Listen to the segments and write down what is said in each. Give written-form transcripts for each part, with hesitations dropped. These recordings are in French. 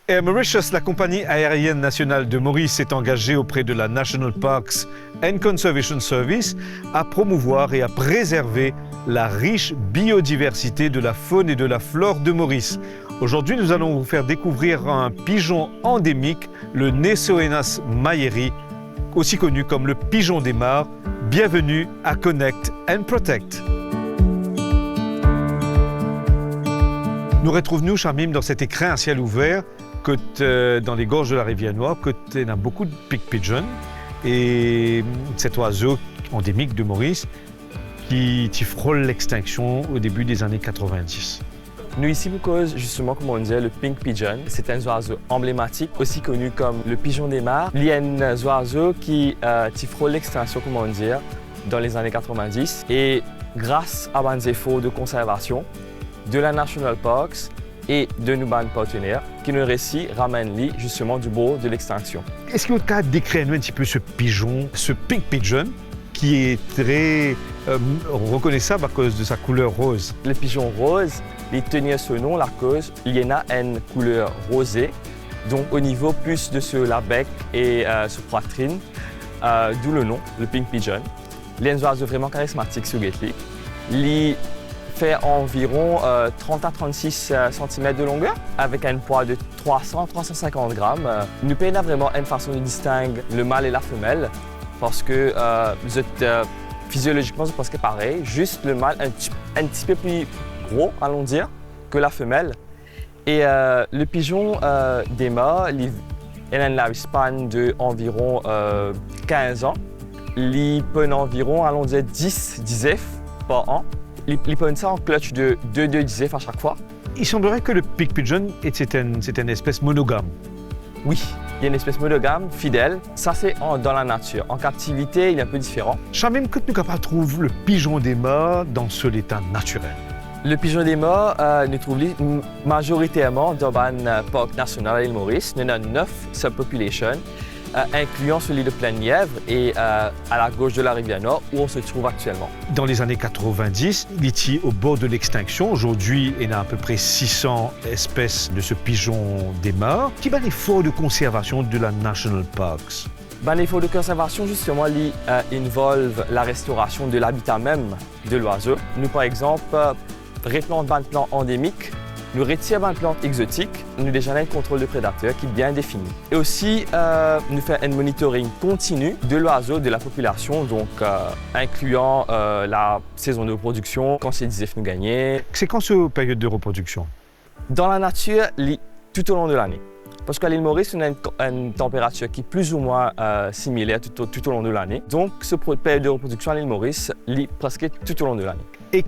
Air Mauritius, la compagnie aérienne nationale de Maurice, est engagée auprès de la National Parks and Conservation Service à promouvoir et à préserver la riche biodiversité de la faune et de la flore de Maurice. Aujourd'hui, nous allons vous faire découvrir un pigeon endémique, le Nesoenas mayeri, aussi connu comme le pigeon des mares. Bienvenue à Connect and Protect. Nous retrouvons-nous, Charmim, dans cet écrin à ciel ouvert, dans les gorges de la rivière Noire, côté d'un beaucoup de pig pigeon et cet oiseau endémique de Maurice qui frôle l'extinction au début des années 90. Nous ici pour cause, justement, comme on dit, le pink pigeon. C'est un oiseau emblématique, aussi connu comme le pigeon des mares. Il y a un oiseau qui frôle l'extinction, comme on dit, dans les années 90. Et grâce à des efforts de conservation de la National Parks et de nos partenaires, qui nous récit ramènent justement du bord de l'extinction. Est-ce que vous pouvez décrire un petit peu ce pigeon, ce pink pigeon, qui est très reconnaissable à cause de sa couleur rose? Le pigeon rose, il tenait ce nom à cause il y en a une couleur rosée, donc au niveau plus de ce bec et ce poitrine, d'où le nom, le pink pigeon. Il est un oiseau vraiment charismatique sur Gately. Il fait environ 30 à 36 cm de longueur, avec un poids de 300-350 grammes. Nous payons vraiment une façon de distinguer le mâle et la femelle, parce que physiologiquement, c'est presque pareil, juste le mâle un petit peu plus gros, allons dire, que la femelle. Et le pigeon des mares, il a une lifespan d'environ 15 ans. Il pond environ, allons dire, 10 œufs par an. Il pond ça en clutch de 2 œufs à chaque fois. Il semblerait que le pig pigeon c'est une espèce monogame. Oui, il y a une espèce monogame, fidèle. Ça, c'est dans la nature. En captivité, il est un peu différent. Charmim, que nous trouve le pigeon des mares dans son état naturel? Le pigeon des mares, nous trouvons majoritairement dans le parc national à l'île Maurice. Il y en a 9 subpopulations, incluant celui de Plaine-Lièvre et à la gauche de la rivière Nord, où on se trouve actuellement. Dans les années 90, il était au bord de l'extinction. Aujourd'hui, il y a à peu près 600 espèces de ce pigeon des mares. Quel est l'effort de conservation de la National Parks? L'effort de conservation, justement, involve la restauration de l'habitat même de l'oiseau. Nous, par exemple, replantons des plantes endémiques. Nous retirons des plantes exotiques, nous déjà un contrôle de prédateurs qui est bien défini. Et aussi, nous faisons un monitoring continu de l'oiseau, de la population, donc incluant la saison de reproduction, quand c'est des œufs nous gagner. C'est quand cette période de reproduction? Dans la nature, tout au long de l'année. Parce qu'à l'île Maurice, on a une température qui est plus ou moins similaire tout au long de l'année. Donc, cette période de reproduction à l'île Maurice, presque tout au long de l'année. Et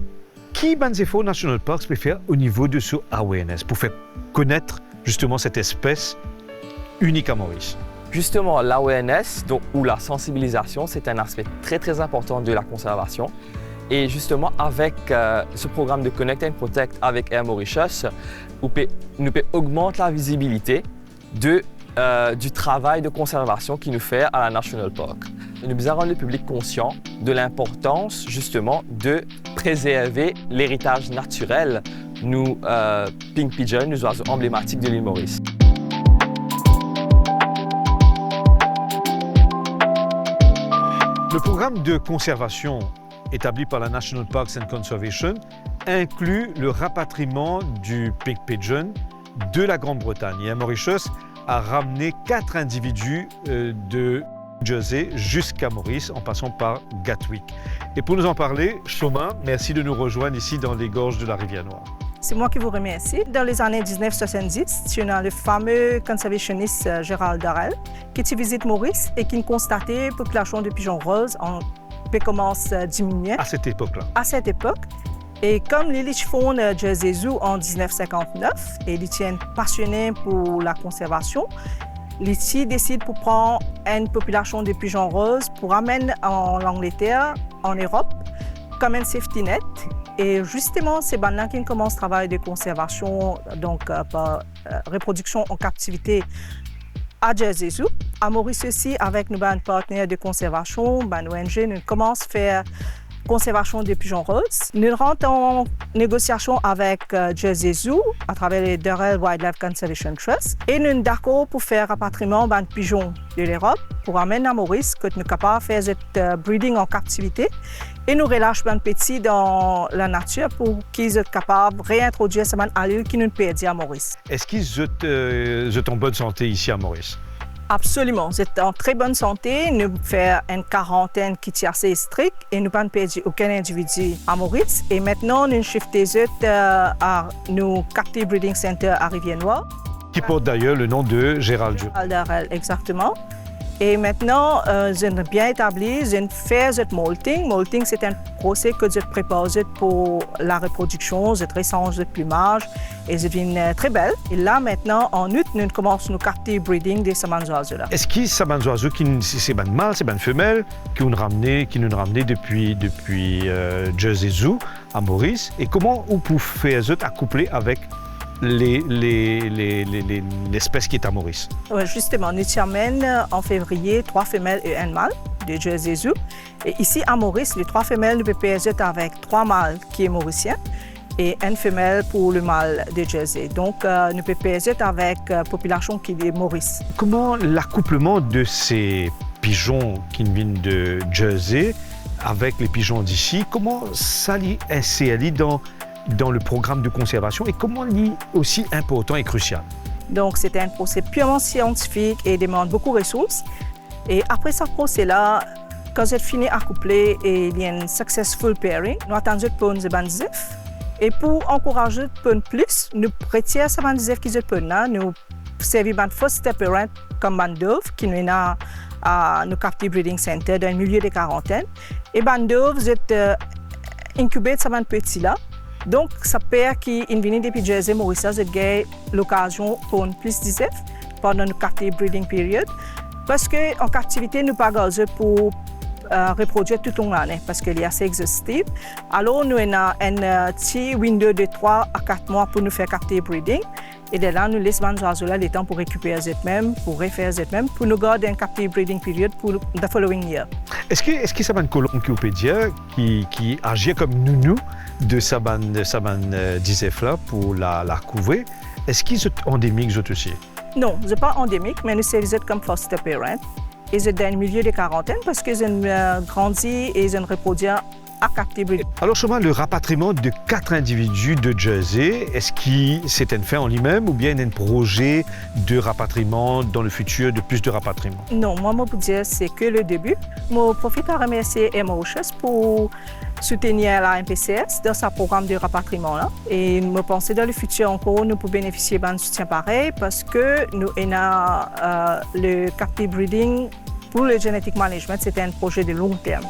qui Banzefo National Parks peut faire au niveau de ce awareness pour faire connaître justement cette espèce unique à Maurice? Justement, l'awareness ou la sensibilisation, c'est un aspect très important de la conservation. Et justement, avec ce programme de Connect and Protect avec Air Mauritius, nous pouvons augmenter la visibilité du travail de conservation qu'il nous fait à la National Park. Nous devons rendre le public conscient de l'importance justement de préserver l'héritage naturel, nous pink pigeon, nos oiseaux emblématiques de l'île Maurice. Le programme de conservation établi par la National Parks and Conservation inclut le rapatriement du pink pigeon de la Grande-Bretagne. Et Mauritius a ramené 4 individus de Jersey jusqu'à Maurice en passant par Gatwick. Et pour nous en parler, Choma, merci de nous rejoindre ici dans les gorges de la rivière Noire. C'est moi qui vous remercie. Dans les années 1970, il y a le fameux conservationniste Gérald Darrell qui visite Maurice et qui constatait que la population de pigeons roses commence à diminuer. À cette époque-là? À cette époque. Et comme Lily fonde Jersey Zoo en 1959, et il est passionné pour la conservation, Lily décide pour prendre une population de pigeons roses pour amener en Angleterre, en Europe, comme un safety net. Et justement, c'est là qu'il commence le travail de conservation, donc par reproduction en captivité à Jersey Zoo. À Maurice aussi, avec nos partenaires de conservation, ONG, nous commençons à faire conservation des pigeons roses. Nous rentrons en négociation avec Jersey Zoo à travers le Durrell Wildlife Conservation Trust et nous sommes d'accord pour faire rapatriement de pigeons de l'Europe pour amener à Maurice que nous sommes capables de faire cette breeding en captivité et nous relâchons les petits dans la nature pour qu'ils soient capables de réintroduire ces allures qui nous perdent à Maurice. Est-ce qu'ils sont en bonne santé ici à Maurice? Absolument, vous êtes en très bonne santé. Nous faisons une quarantaine qui est assez stricte et nous n'avons pas perdu aucun individu à Maurice. Et maintenant, nous shiftons à nos Captive Breeding Center à Rivière-Noire. Qui porte d'ailleurs le nom de Gérald Durrell, exactement. Et maintenant, nous sommes bien établis, nous faisons le molting. Molting, c'est un procès que nous préparons pour la reproduction, nous réchangeons le plumage et ça devient très belle. Et là, maintenant, en août, nous commençons nos captive breeding des sabanes oiseaux-là. Est-ce que ces oiseaux, c'est des mâles, c'est des femelles, qui nous ramené depuis Jersey Zoo à Maurice? Et comment vous pouvez faire accoupler avec l'espèce qui est à Maurice? Ouais, justement, nous amènons en février 3 femelles et un mâle de Jersey Zoo. Et ici à Maurice, les 3 femelles nous peuvent avec 3 mâles qui est mauricien et une femelle pour le mâle de Jersey. Donc, nous pouvons avec la population qui est Maurice. Comment l'accouplement de ces pigeons qui viennent de Jersey avec les pigeons d'ici, comment ça s'est allié dans le programme de conservation et comment c'est aussi important et crucial? Donc, c'est un procès purement scientifique et demande beaucoup de ressources. Et après ce procès-là, quand j'ai fini à coupler et il y a un successful pairing, nous attendons pour nous bandizif. Et pour encourager plus, nous prêtons ces bandizif qui sont là, nous servons de first step parent comme bandov qui nous a à nos captive breeding center dans le milieu de quarantaine. Et bandov, vous êtes incubé de ces petits-là. Donc, ça père qui est venu depuis Jersey Maurice, j'ai l'occasion pour une plus d'ISF pendant notre captive breeding period. Parce qu'en captivité, nous ne pouvons pas pour reproduire toute l'année parce qu'il est assez exhaustif. Alors, nous avons un petit window de 3 à 4 mois pour nous faire captive breeding. Et de là, nous laissons les oiseaux le temps pour récupérer eux-mêmes, pour refaire eux-mêmes, pour nous garder un captive breeding period pour the following year. Est-ce que ça va une colombe qui agit comme nounou de Saban d'ISF-là pour la couvrir? Est-ce qu'ils sont endémiques aussi? Non, ce n'est pas endémique, mais nous servons comme foster parent. Ils sont dans le milieu de quarantaine parce qu'ils ont grandi et ils ont reproduit à captive breeding. Alors, justement, le rapatriement de 4 individus de Jersey, est-ce que c'est un fait en lui-même ou bien un projet de rapatriement dans le futur, de plus de rapatriement? Non, moi, je peux dire c'est que le début. Je profite à remercier Mauritius pour soutenir la MPCS dans son programme de rapatriement. Là. Et je pense que dans le futur encore, nous pouvons bénéficier d'un soutien pareil parce que nous avons le captive breeding pour le genetic management, c'est un projet de long terme.